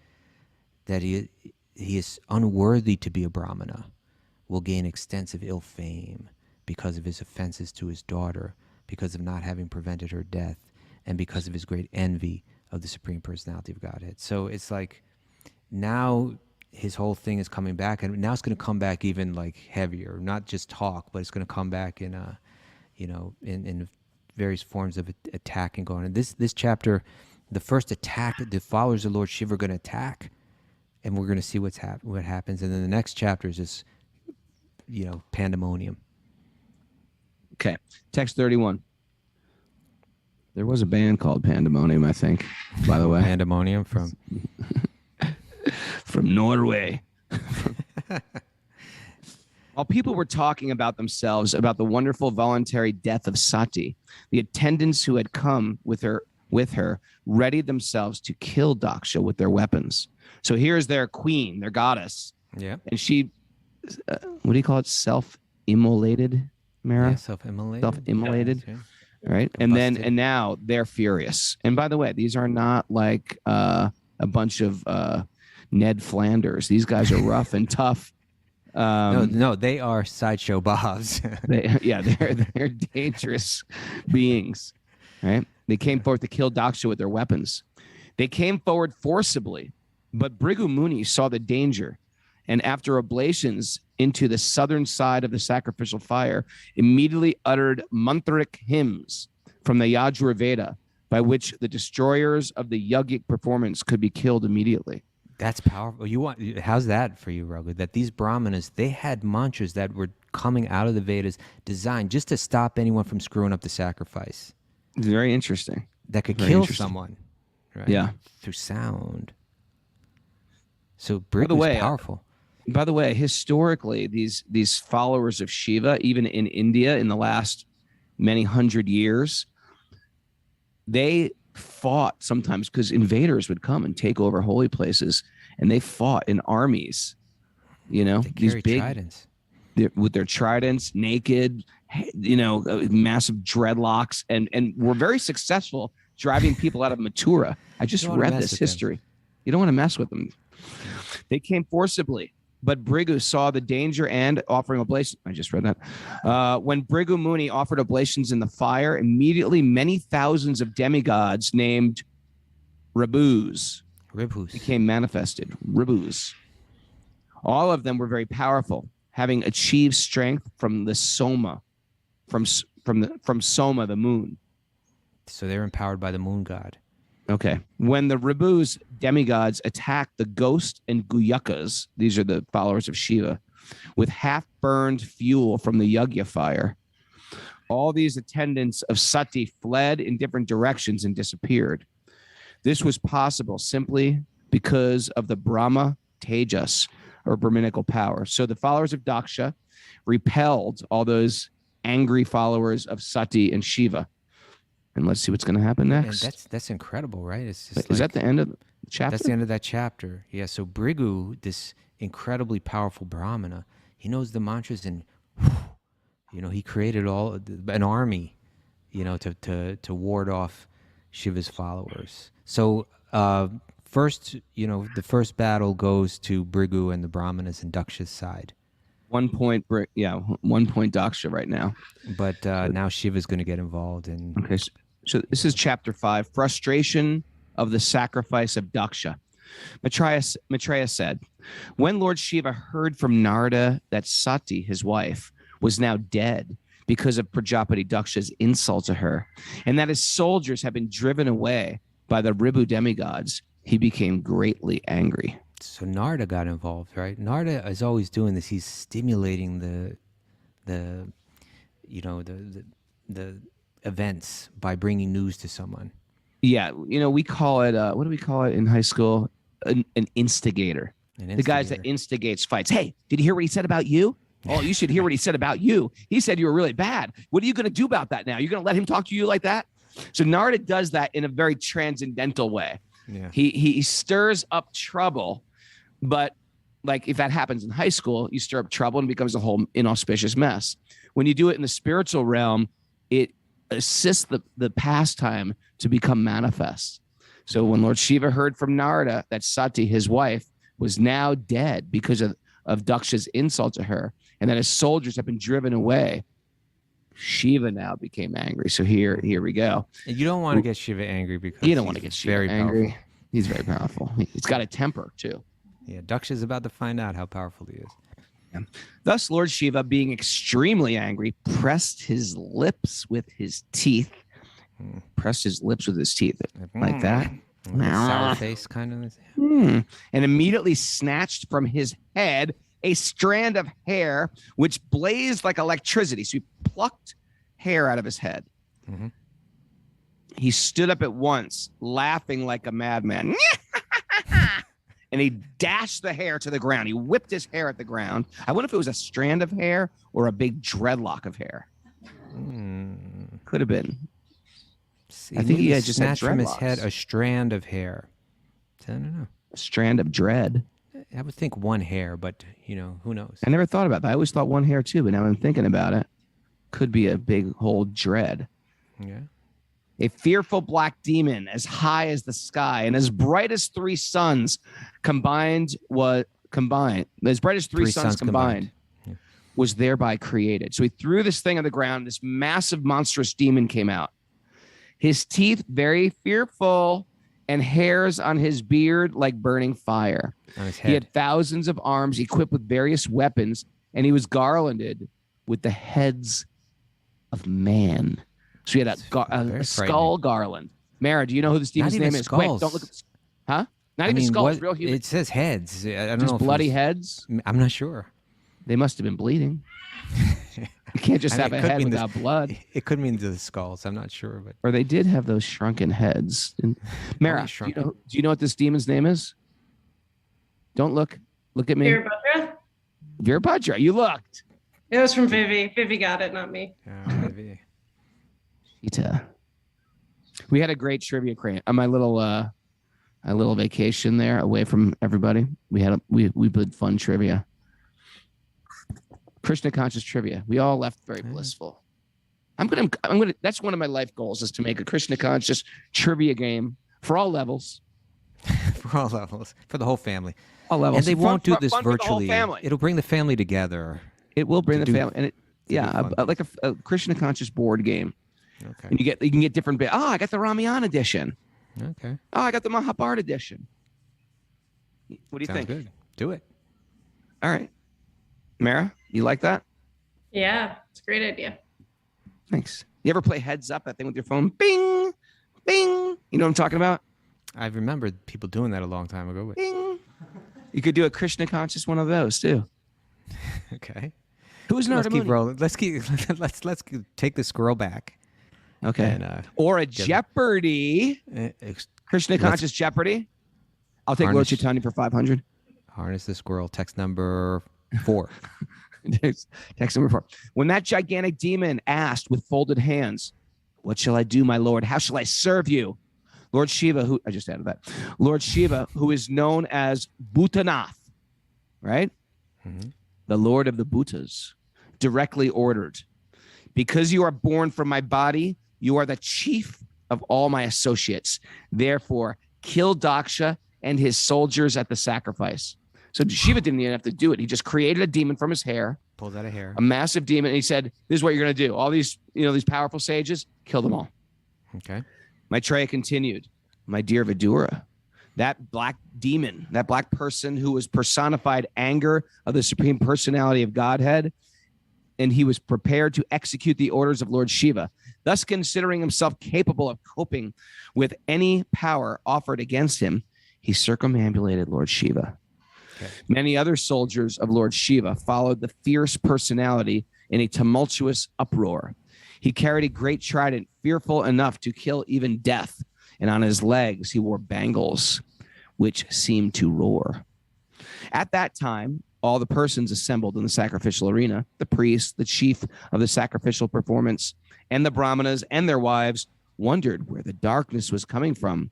that he is unworthy to be a Brahmana, will gain extensive ill fame because of his offenses to his daughter, because of not having prevented her death, and because of his great envy of the Supreme Personality of Godhead. So it's like now his whole thing is coming back, and now it's going to come back even like heavier, not just talk, but it's going to come back in in various forms of attack and going. And this chapter, the first attack, the followers of Lord Shiva are going to attack, and we're going to see what happens. And then the next chapter is just pandemonium. Okay, text 31. There was a band called Pandemonium, I think, by the way. Pandemonium from Norway. While people were talking about themselves, about the wonderful voluntary death of Sati, the attendants who had come with her readied themselves to kill Daksha with their weapons. So here's their queen, their goddess. Yeah. And she, what do you call it? Self-immolated, Mara? Yeah, self-immolated. Self-immolated. Yeah. Right. And now they're furious. And by the way, these are not like a bunch of Ned Flanders. These guys are rough and tough. No, they are sideshow Bobs. They're dangerous beings. Right. They came forward to kill Daksha with their weapons. They came forward forcibly, but Bhrigu Muni saw the danger, and after oblations into the southern side of the sacrificial fire, immediately uttered mantric hymns from the Yajurveda, by which the destroyers of the yogic performance could be killed immediately. That's powerful. How's that for you, Raghu? That these brahmanas, they had mantras that were coming out of the Vedas designed just to stop anyone from screwing up the sacrifice. It's very interesting. that could Very kill interesting. someone, right? Yeah. Through sound. So By the Brigu's way, powerful. By the way, historically, these followers of Shiva, even in India in the last many hundred years, they fought sometimes because invaders would come and take over holy places, and they fought in armies. You know, They these carry big tridents. with their tridents, naked, you know, massive dreadlocks, and were very successful driving people out of Mathura. I just You don't wanna read mess this with them. history. You don't want to mess with them. They came forcibly, but Brigu saw the danger and offering oblations. I just read that. When Brigu Muni offered oblations in the fire, immediately many thousands of demigods named Rabus Ribhus. became manifested. Rabus. All of them were very powerful, having achieved strength from the Soma, from Soma, the moon. So they're empowered by the moon god. Okay. When the Rabus demigods attacked the ghost and Guyakas, these are the followers of Shiva, with half-burned fuel from the Yagya fire, all these attendants of Sati fled in different directions and disappeared. This was possible simply because of the Brahma Tejas, or Brahminical power. So the followers of Daksha repelled all those angry followers of Sati and Shiva. And let's see what's going to happen And next. that's incredible, right? It's just Wait, is that the end of the chapter? That's the end of that chapter. Yeah. So Brigu, this incredibly powerful Brahmana, he knows the mantras, and you know, he created an army, you know, to ward off Shiva's followers. So first, you know, the first battle goes to Brigu and the Brahmanas and Daksha's side. 1 point, 1 point Daksha right now. But now Shiva's going to get involved in. Okay, so this is chapter 5, frustration of the sacrifice of Daksha. Maitreya said, when Lord Shiva heard from Narada that Sati, his wife, was now dead because of Prajapati Daksha's insult to her, and that his soldiers had been driven away by the Ribu demigods, he became greatly angry. So Narada got involved, right? Narada is always doing this. He's stimulating the events by bringing news to someone. Yeah, you know, we call it, what do we call it in high school? An instigator. The guys that instigates fights. Hey, did you hear what he said about you? Oh, you should hear what he said about you. He said you were really bad. What are you going to do about that now? You're going to let him talk to you like that? So Narada does that in a very transcendental way. Yeah. He stirs up trouble, but like if that happens in high school, you stir up trouble and it becomes a whole inauspicious mess. When you do it in the spiritual realm, it assists the pastime to become manifest. So when Lord Shiva heard from Narada that Sati, his wife, was now dead because of Daksha's insult to her, and that his soldiers have been driven away, Shiva now became angry. So here we go. And you don't want to get Shiva angry because You don't want to get Shiva very angry. powerful. He's very powerful. He's got a temper too. Yeah, Daksha's about to find out how powerful he is. Thus, Lord Shiva, being extremely angry, pressed his lips with his teeth. Pressed his lips with his teeth like that. A little sour face kind of. And immediately snatched from his head a strand of hair which blazed like electricity. So he plucked hair out of his head. Mm-hmm. He stood up at once, laughing like a madman. And he dashed the hair to the ground. He whipped his hair at the ground. I wonder if it was a strand of hair or a big dreadlock of hair. Could have been. I think he had just had snatched from his dreadlocks. head a strand of hair. I don't know. A strand of dread. I would think one hair, but you know, who knows? I never thought about that. I always thought one hair too, but now I'm thinking about it. Could be a big whole dread. Yeah. A fearful black demon as high as the sky and as bright as three suns combined. As bright as three suns combined. Yeah. Was thereby created. So he threw this thing on the ground. This massive monstrous demon came out. His teeth very fearful and hairs on his beard like burning fire. On his He head. had thousands of arms equipped with various weapons, and he was garlanded with the heads of man. So he had a skull garland. Mara, do you know who this demon's name is? Quick, don't look at this. Huh? Not even skulls, real human. It says heads. I don't know. Just if bloody it was- heads. I'm not sure. They must have been bleeding. You can't just I mean, have it a could head mean without blood. It could mean the skulls. I'm not sure, but Or they did have those shrunken heads. And Mara, shrunken. do you know what this demon's name is? Don't look. Look at me. Virabhadra? Virabhadra. You looked. It was from Vivi. Vivi got it, not me. maybe. Cheetah. We had a great trivia crane on my little vacation there away from everybody. We did fun trivia. Krishna conscious trivia. We all left very blissful. I'm gonna that's one of my life goals is to make a Krishna conscious trivia game for all levels. For all levels, for the whole family. All levels. And they won't do Fun this for the whole virtually. family. It'll bring the family together. It will bring the do- family, and it do fun like a Krishna conscious board game. Okay. And you can get different bits. Oh, I got the Ramayan edition. Okay. Oh, I got the Mahabharata edition. What do you Sounds think? good. Do it. All right, Mara, you like that? Yeah, it's a great idea. Thanks. You ever play Heads Up, that thing with your phone? Bing, bing. You know what I'm talking about? I remembered people doing that a long time ago. But Bing. You could do a Krishna conscious one of those too. okay. Who's Let's Nardamuni? keep rolling. Let's take the squirrel back. Okay. And, or a Jeopardy. Krishna conscious Jeopardy. I'll take Lord Harness. Chaitanya for 500. harness the squirrel. Text number 4. Text number 4. When that gigantic demon asked with folded hands, "What shall I do, my lord? How shall I serve you?" Lord Shiva, who I just added that. Lord Shiva, who is known as Bhutanath, right? Mm-hmm. The Lord of the Bhutas, directly ordered, "Because you are born from my body, you are the chief of all my associates. Therefore, kill Daksha and his soldiers at the sacrifice." So Shiva didn't even have to do it. He just created a demon from his hair, Pulls out a hair. a massive demon, and he said, "This is what you're going to do. All these, these powerful sages, kill them all." Okay. Maitreya continued, "My dear Vidura, that black demon, that black person who was personified anger of the Supreme Personality of Godhead, and he was prepared to execute the orders of Lord Shiva, thus considering himself capable of coping with any power offered against him, he circumambulated Lord Shiva. Okay. Many other soldiers of Lord Shiva followed the fierce personality in a tumultuous uproar. He carried a great trident, fearful enough to kill even death, and on his legs he wore bangles, which seemed to roar. At that time, all the persons assembled in the sacrificial arena, the priest, the chief of the sacrificial performance, and the brahmanas and their wives, wondered where the darkness was coming from.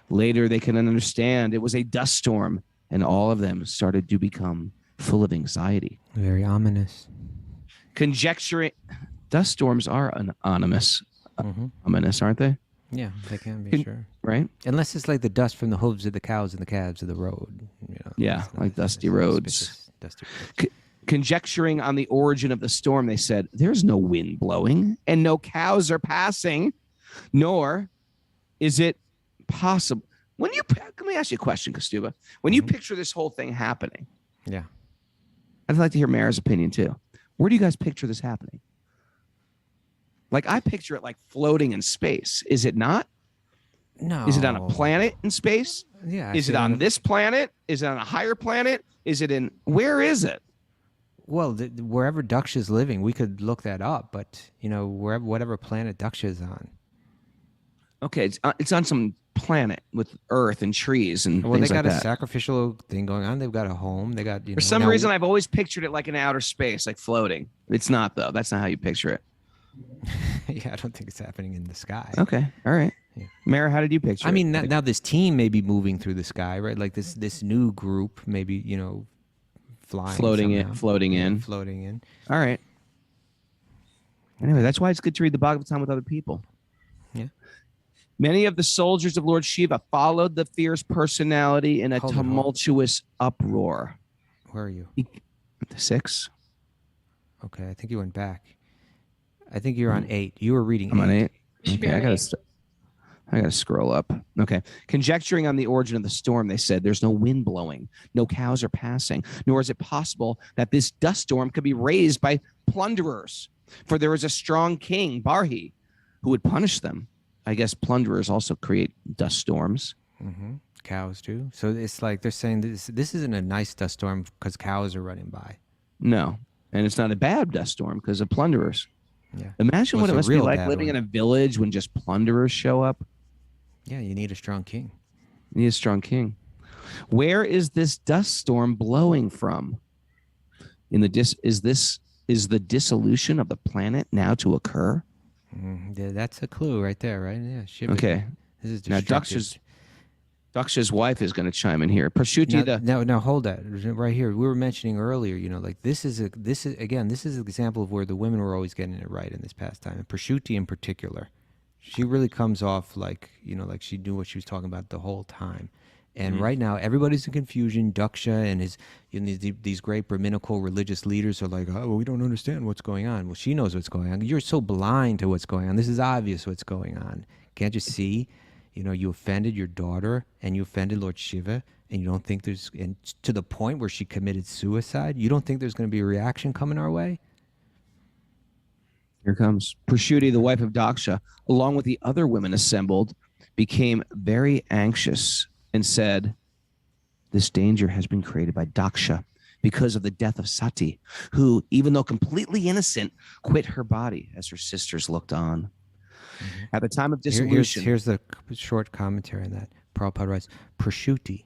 Later, they could understand it was a dust storm, and all of them started to become full of anxiety. Very ominous. Conjecturing, dust storms are ominous, ominous, aren't they? Yeah, they can be, sure. Right? Unless it's like the dust from the hooves of the cows and the calves of the road. Yeah, it's not- like dusty roads. Dusty roads. Conjecturing on the origin of the storm, they said, "There's no wind blowing and no cows are passing, nor is it possible." Let me ask you a question, Kaustubha. When you picture this whole thing happening, Yeah. I'd like to hear Mara's opinion too. Where do you guys picture this happening? Like, I picture it like floating in space. Is it not? No. Is it on a planet in space? Yeah. Is it on this planet? Is it on a higher planet? Is it in, where is it? Well, wherever Daksha's living, we could look that up. But whatever planet Daksha's on. Okay, it's on some planet with earth and trees and Well, things they got like a that. sacrificial thing going on. They've got a home. They got For some reason, I've always pictured it like in outer space, like floating. It's not, though. That's not how you picture it. Yeah, I don't think it's happening in the sky. Okay, all right. Yeah. Mara, how did you picture it? I mean, now this team may be moving through the sky, right? Like this new group, maybe flying, floating somehow. floating in. Floating in. All right. Anyway, that's why it's good to read the Bhagavatam with other people. Yeah. Many of the soldiers of Lord Shiva followed the fierce personality in a Hold on. tumultuous uproar. Where are you? 6. Okay, I think you went back. I think you're on 8. You were reading. I'm on 8. Should be Okay, on I gotta scroll up. Okay. Conjecturing on the origin of the storm, they said, "There's no wind blowing, no cows are passing, nor is it possible that this dust storm could be raised by plunderers. For there is a strong king, Barhi, who would punish them." I guess plunderers also create dust storms. Mm-hmm. Cows do. So it's like they're saying this isn't a nice dust storm because cows are running by. No. And it's not a bad dust storm because of plunderers. Yeah. Imagine Well, what it's it a must be real like bad living one. in a village when just plunderers show up. Yeah, you need a strong king. You need a strong king. Where is this dust storm blowing from? Is the dissolution of the planet now to occur? Yeah, that's a clue right there, right? Yeah. Shiva. Okay. This is Now destructive. Daksha's wife is going to chime in here. Prashuti, Now hold that right here. We were mentioning earlier, like this is an example of where the women were always getting it right in this pastime. And Prashuti in particular, she really comes off like like she knew what she was talking about the whole time. And right now, everybody's in confusion. Daksha and his these great Brahminical religious leaders are like, oh, well, we don't understand what's going on. Well, she knows what's going on. You're so blind to what's going on. This is obvious what's going on. Can't you see? You offended your daughter and you offended Lord Shiva, and you don't think and to the point where she committed suicide, you don't think there's going to be a reaction coming our way? here comes. Prashuti, the wife of Daksha, along with the other women assembled, became very anxious and said, this danger has been created by Daksha because of the death of Sati, who, even though completely innocent, quit her body as her sisters looked on. At the time of dissolution. Here's the short commentary on that. Prabhupada writes, Prashuti,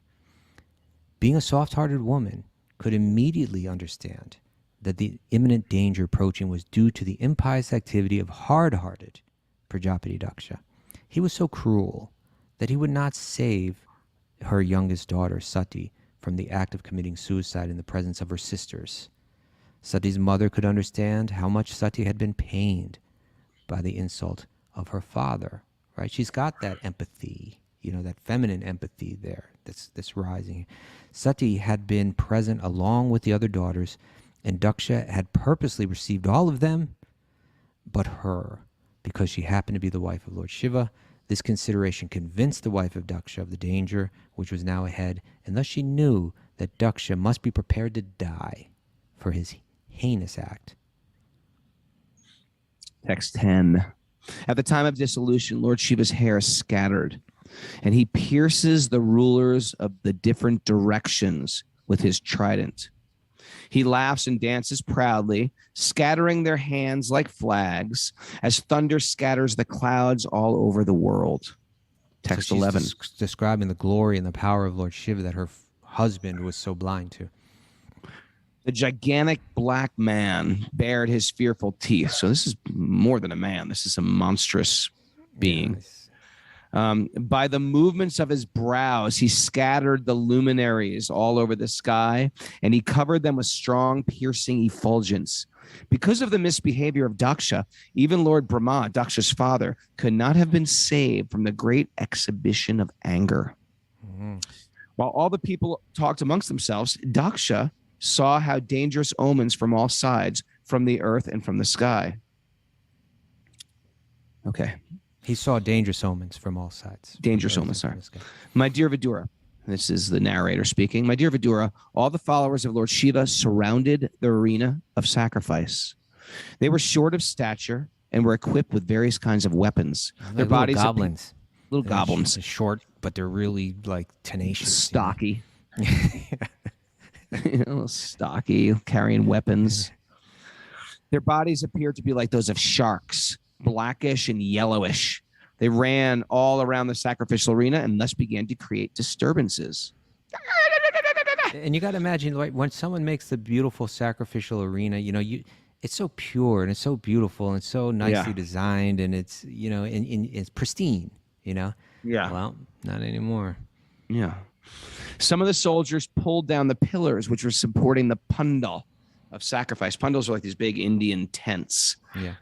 being a soft-hearted woman, could immediately understand that the imminent danger approaching was due to the impious activity of hard-hearted Prajapati Daksha. He was so cruel that he would not save her youngest daughter, Sati, from the act of committing suicide in the presence of her sisters. Sati's mother could understand how much Sati had been pained by the insult of her father, right? She's got that empathy, that feminine empathy there that's rising. Sati had been present along with the other daughters, and Daksha had purposely received all of them but her, because she happened to be the wife of Lord Shiva. This consideration convinced the wife of Daksha of the danger which was now ahead, and thus she knew that Daksha must be prepared to die for his heinous act. Text 10. At the time of dissolution, Lord Shiva's hair is scattered, and he pierces the rulers of the different directions with his trident. He laughs and dances proudly, scattering their hands like flags, as thunder scatters the clouds all over the world. Text So she's 11. Describing the glory and the power of Lord Shiva that her husband was so blind to. The gigantic black man bared his fearful teeth. So this is more than a man. This is a monstrous being. Yes. By the movements of his brows, he scattered the luminaries all over the sky, and he covered them with strong, piercing effulgence. Because of the misbehavior of Daksha, even Lord Brahma, Daksha's father, could not have been saved from the great exhibition of anger. While all the people talked amongst themselves, Daksha saw how dangerous omens from all sides, from the earth and from the sky. Okay. He saw dangerous omens from all sides. Dangerous omens, sorry. My dear Vidura, this is the narrator speaking. My dear Vidura, all the followers of Lord Shiva surrounded the arena of sacrifice. They were short of stature and were equipped with various kinds of weapons. Their bodies goblins. Little goblins. They're short, but they're really tenacious. Stocky. Stocky, carrying weapons. Their bodies appeared to be like those of sharks, blackish and yellowish. They ran all around the sacrificial arena and thus began to create disturbances. And you got to imagine, like, when someone makes the beautiful sacrificial arena, it's so pure and it's so beautiful and it's so nicely designed, and it's it's pristine. Yeah. Well, not anymore. Yeah. Some of the soldiers pulled down the pillars which were supporting the pandal of sacrifice. Pandals are like these big Indian tents. Yeah.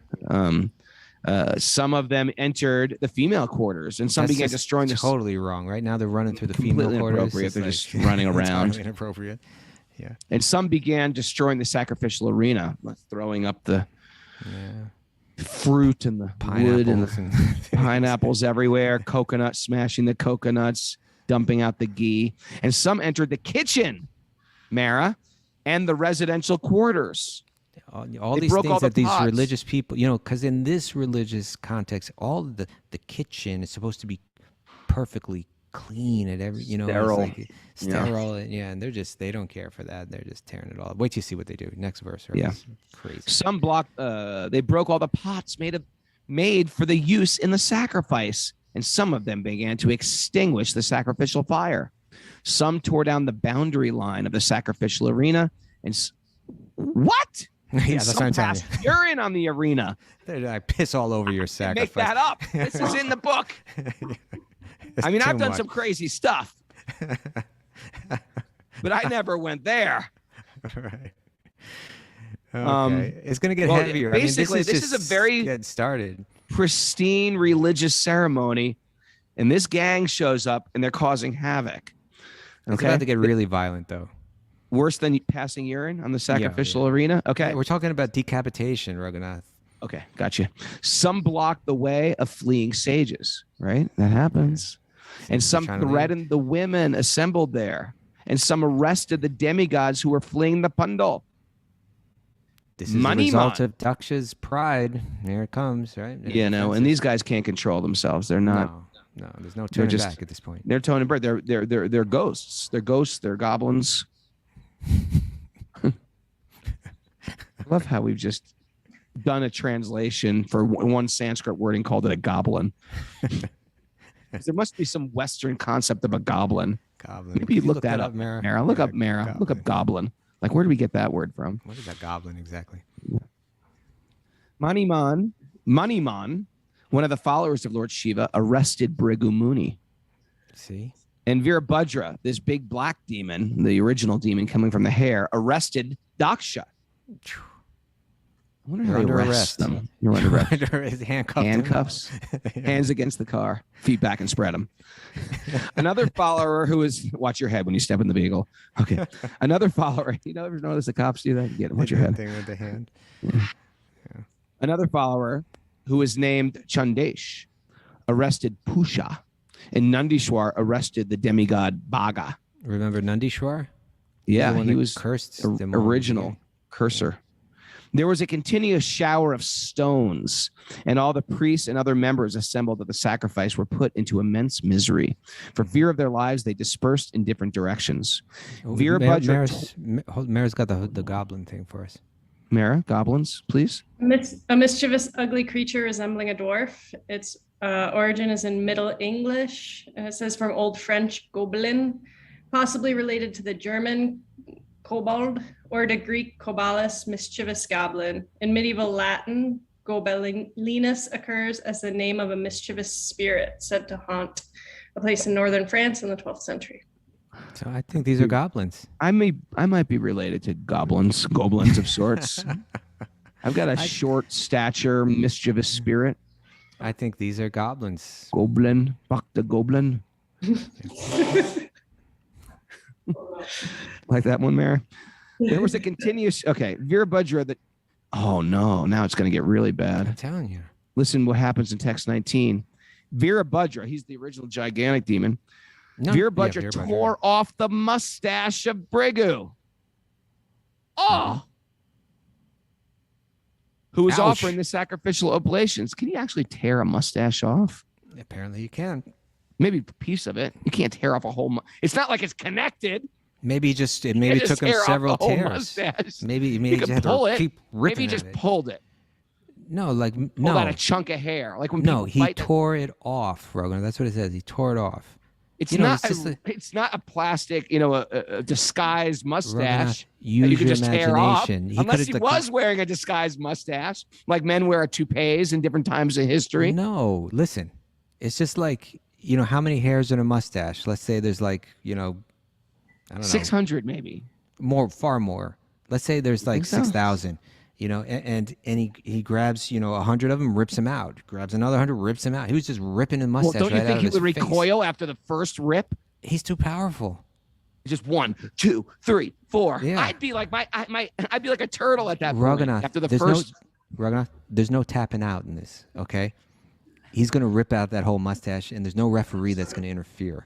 Some of them entered the female quarters, and some That's began just destroying the totally wrong. Right now they're running through the Completely female quarters. inappropriate. They're just running around. Totally inappropriate. Yeah. And some began destroying the sacrificial arena, throwing up the fruit and the wood and the pineapples everywhere, coconuts, smashing the coconuts, dumping out the ghee. And some entered the kitchen, Mara, and the residential quarters. All these things that these religious people, because in this religious context, all the kitchen is supposed to be perfectly clean at every, you know, Sterile. it's like sterile. And yeah, and they don't care for that. They're just tearing it all up. Wait till you see what they do. Next verse. Right? Yeah. It's crazy. Some they broke all the pots made for the use in the sacrifice, and some of them began to extinguish the sacrificial fire. Some tore down the boundary line of the sacrificial arena, and what? Yeah, And that's what some I'm telling passed urine on the arena. I piss all over your Make sacrifice. that up. This is in the book. I mean, I've done some crazy stuff, but I never went there. Right. Okay. It's going to get heavier. Basically, this is a very get started. pristine religious ceremony, and this gang shows up and they're causing havoc. It's about to get really violent, though. Worse than passing urine on the sacrificial arena? Okay. Yeah, we're talking about decapitation, Raghunath. Okay, gotcha. Some block the way of fleeing sages, right? That happens. And some threatened the women assembled there. And some arrested the demigods who were fleeing the Pandal. This is the result of Daksha's pride. Here it comes, right? You know, and these guys can't control themselves. They're not. No, there's no turning back at this point. They're turning back. They're ghosts. They're ghosts. They're goblins. I love how we've just done a translation for one Sanskrit wording, called it a goblin. There must be some Western concept of a goblin. Maybe you look that up, Mara. Look up Mara. Goblin. Look up goblin. Like, where do we get that word from? What is that goblin exactly? Maniman, one of the followers of Lord Shiva, arrested Bhrigu Muni. See? And Virabhadra, this big black demon, the original demon coming from the hair, arrested Daksha. I wonder how they arrest them. You're under arrest. Handcuffs. Hands against the car. Feet back and spread them. Another follower who is... Watch your head when you step in the vehicle. Okay. Another follower... You ever notice the cops do that? Get them. Watch your head. Thing with the hand. Yeah. Another follower who is named Chandesh arrested Pusha. And Nandishwar arrested the demigod Bhaga. Remember Nandishwar? Yeah, he was cursed original cursor. There was a continuous shower of stones, and all the priests and other members assembled at the sacrifice were put into immense misery. For fear of their lives, they dispersed in different directions. Mara's got the goblin thing for us. Mara, goblins, please. A mischievous, ugly creature resembling a dwarf. Its origin is in Middle English. It says from Old French "gobelin," possibly related to the German kobold or the Greek kobalis, mischievous goblin. In medieval Latin, gobelinus occurs as the name of a mischievous spirit said to haunt a place in northern France in the 12th century. So I think these are goblins. I might be related to goblins of sorts. I've got a short stature, mischievous spirit. I think these are goblins. Goblin, fuck the goblin. Like that one, Mary? There was a continuous... Okay, Virabhadra that... Oh, no. Now it's going to get really bad. I'm telling you. Listen what happens in text 19. Virabhadra, he's the original gigantic demon. Virabhadra tore off the mustache of Bhrigu. Oh! Who was offering the sacrificial oblations. Can you actually tear a mustache off? Apparently you can. Maybe a piece of it. You can't tear off a whole... It's not like it's connected. Maybe it took him several tears. Maybe he had to keep ripping. Maybe he just pulled it. No, pulled out a chunk of hair. Like when he tore it off, Rogan. That's what it says. He tore it off. It's not a plastic, a disguised mustache that you can just tear off. Unless he was wearing a disguised mustache, like men wear toupees in different times in history. No, listen. It's just like, how many hairs in a mustache? Let's say there's I don't know. 600 maybe. Far more. Let's say there's 6,000. And he grabs 100 of them, rips them out. Grabs another 100, rips them out. He was just ripping the mustache. Well, don't you think he would recoil after the first rip? He's too powerful. Just 1, 2, 3, 4. Yeah. I'd be like I'd be like a turtle at that point. After the first. Raghunath, there's no tapping out in this. Okay, he's gonna rip out that whole mustache, and there's no referee that's gonna interfere.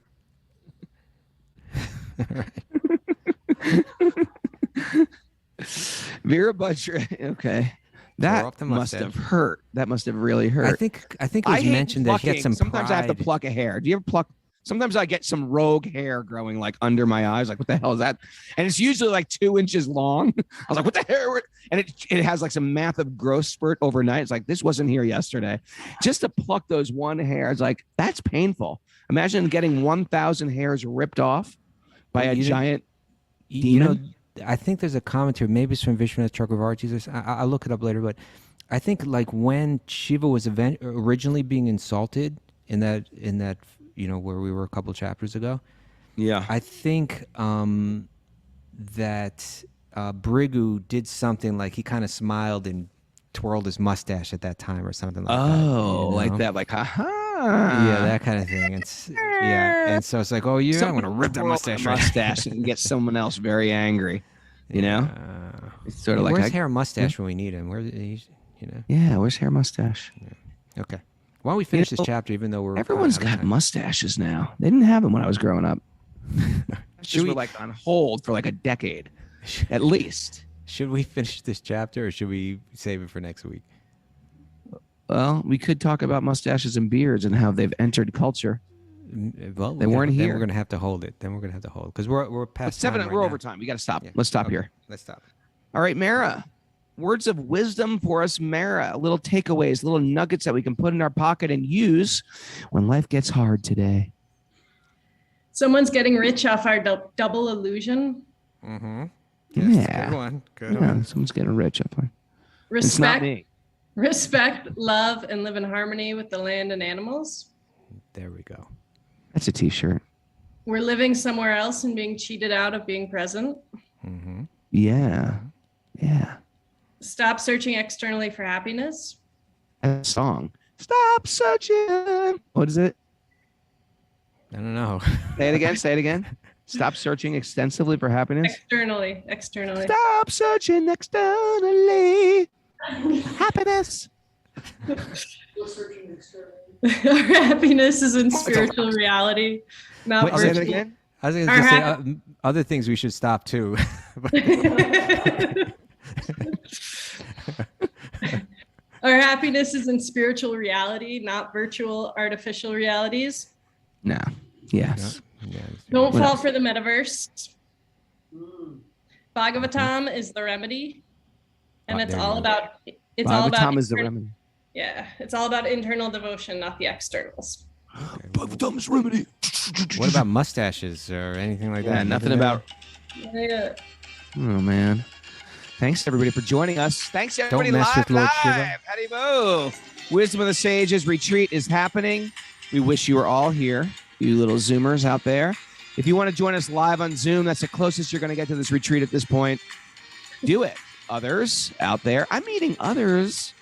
Virabhadra, okay. That must have hurt. That must have really hurt. I think it was mentioned that he had some Sometimes pride. I have to pluck a hair. Do you ever pluck Sometimes I get some rogue hair growing like under my eyes. Like, what the hell is that? And it's usually like 2 inches long. I was like, what the hell? And it has like some massive growth spurt overnight. It's like, this wasn't here yesterday. Just to pluck those one hair, it's like, that's painful. Imagine getting 1,000 hairs ripped off by a giant demon. I think there's a commentary, maybe it's from Vishwanath Chakravarti. I'll look it up later, but I think like when Shiva was originally being insulted in that where we were a couple chapters ago. Yeah. I think that Brigu did something like he kind of smiled and twirled his mustache at that time or something like that. Oh, like that, like, haha. Yeah, that kind of thing. And so it's like, oh yeah, I'm gonna rip that mustache and get someone else very angry. You know, it's sort of like where's hair and mustache when we need him? Yeah, where's hair mustache? Yeah. Okay. Why don't we finish this chapter, even though everyone's got mustaches now. They didn't have them when I was growing up. Should we like on hold for like a decade, at least? Should we finish this chapter, or should we save it for next week? Well, we could talk about mustaches and beards and how they've entered culture. Well, they weren't here. Then we're gonna have to hold it. Because we're past 7. time We're right over now. time. We got to stop. Yeah. Let's stop Okay. here. Let's stop. All right, Mara. Words of wisdom for us, Mara. Little takeaways, little nuggets that we can put in our pocket and use when life gets hard today. Someone's getting rich off our double illusion. Mm-hmm. Yeah. Good one. Good Yeah, one. someone's getting rich up there. It's not me. Respect, love, and live in harmony with the land and animals. There we go. That's a t-shirt. We're living somewhere else and being cheated out of being present. Mm-hmm. Yeah. Yeah. Stop searching externally for happiness. A song. Stop searching. What is it? I don't know. Say it again. Say it again. Stop searching extensively for happiness. Externally. Stop searching externally. Happiness. Our happiness is in spiritual reality, not Wait, say it virtual. again. I was going to say other things we should stop too. Our happiness is in spiritual reality, not virtual artificial realities. No. Yes. Don't fall for the metaverse. Bhagavatam is the remedy. And it's all about Bhagavatam is the remedy. Yeah, it's all about internal devotion, not the externals. Bhagavatam's remedy. What about mustaches or anything like that? Yeah, nothing about. Yeah. Oh man. Thanks everybody for joining us. Thanks everybody. Don't mess with Lord Shiva. Haribo. Wisdom of the Sages retreat is happening. We wish you were all here, you little Zoomers out there. If you want to join us live on Zoom, that's the closest you're going to get to this retreat at this point. Do it. Others out there, I'm meeting others.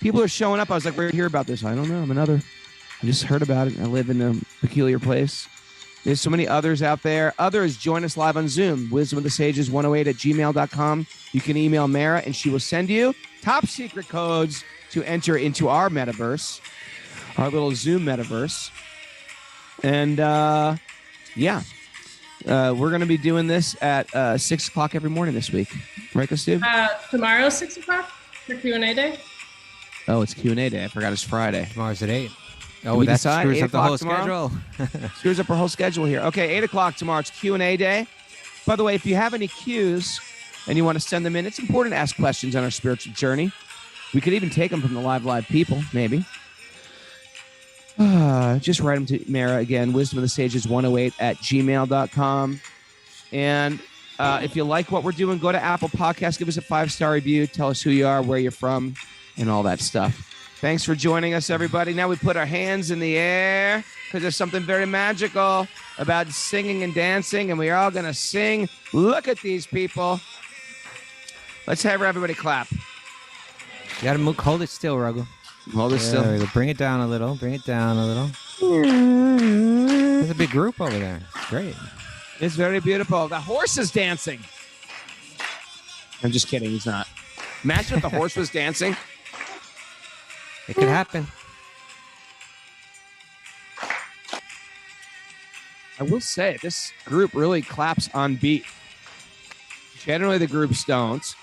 People are showing up. I was like, where do you hear about this? I don't know. I'm another. I just heard about it. I live in a peculiar place. There's so many others out there. Others, join us live on Zoom. wisdomofthesages108@gmail.com. You can email Mara, and she will send you top secret codes to enter into our metaverse, our little Zoom metaverse. And we're going to be doing this at 6 o'clock every morning this week. Right, Kaustubha? Tomorrow, 6 o'clock for Q&A day. Oh, it's Q&A day. I forgot it's Friday. Tomorrow's at 8. Did Oh, we that decide? screws 8 up the whole o'clock tomorrow? schedule. Screws up our whole schedule here. Okay, 8 o'clock tomorrow. It's Q&A day. By the way, if you have any Qs and you want to send them in, it's important to ask questions on our spiritual journey. We could even take them from the live people, maybe. Just write them to Mara again, wisdomofthesages108@gmail.com. And if you like what we're doing, go to Apple Podcasts, give us a 5-star review, tell us who you are, where you're from, and all that stuff. Thanks for joining us, everybody. Now we put our hands in the air because there's something very magical about singing and dancing, and we're all going to sing. Look at these people. Let's have everybody clap. You got to hold it still, Raghu. Hold it still. There we go. Bring it down a little. There's a big group over there. It's great. It's very beautiful. The horse is dancing. I'm just kidding. He's not. Imagine if the horse was dancing. It could happen. I will say, this group really claps on beat. Generally, the groups don't.